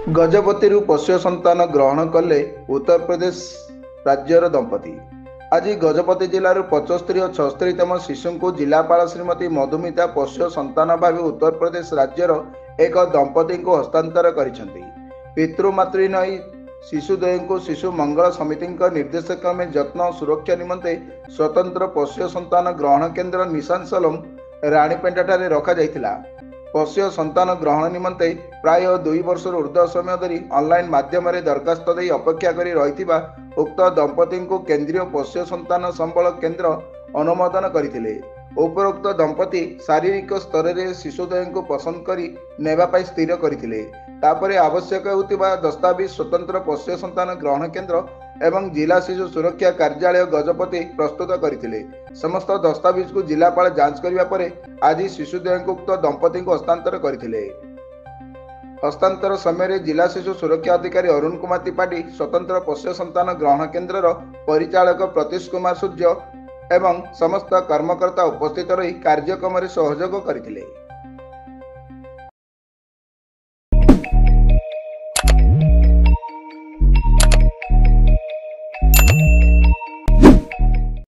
गजपति पोष्य संतान ग्रहण कले उत्तर प्रदेश राज्यर दंपति। आज गजपति जिलार 75 और 76तम शिशु को जिलापाल श्रीमती मधुमिता पोष्य संतान भाव उत्तर प्रदेश राज्यर एक दंपति को हस्तांतर करिसेंती। पितृमातृ नई शिशुद्वय को शिशु मंगल समिति निर्देश क्रमे जत्न और सुरक्षा निमंते स्वतंत्र पोष्य संतान ग्रहण केन्द्र निशान सलम राणीपेंटा रखा जाइथिला। पोष्य संतान ग्रहण निमंते प्राय 2 वर्ष ऊर्ध्व समय धरी ऑनलाइन माध्यम दरखास्त दे अपेक्षा करी रहिथिबा उक्त दंपति को केंद्रीय पोष्य संतान संबल केन्द्र अनुमोदन करथिले। उपरोक्त दंपति शारीरिक स्तर में शिशुद्वय को पसंद करी नेबा पाई स्थिर करथिले। तापरे आवश्यक होतिबा दस्तावेज स्वतंत्र पोष्य संतान ग्रहण केन्द्र एवं जिला शिशु सुरक्षा कार्यालय गजपति प्रस्तुत करथिले। समस्त दस्तावेज को जिलापाल जांच करिबा परे आज शिशुद्वय को उक्त दंपति को हस्तांतर करथिले। हस्तांतर समय जिला शिशु सुरक्षा अधिकारी अरुण कुमार त्रिपाठी, स्वतंत्र पोष्य संतान ग्रहण केन्द्र परिचालक प्रतीश कुमार सूर्य एवं समस्त कर्मकर्ता उपस्थित रही कार्यक्रम सहयोग करथिले।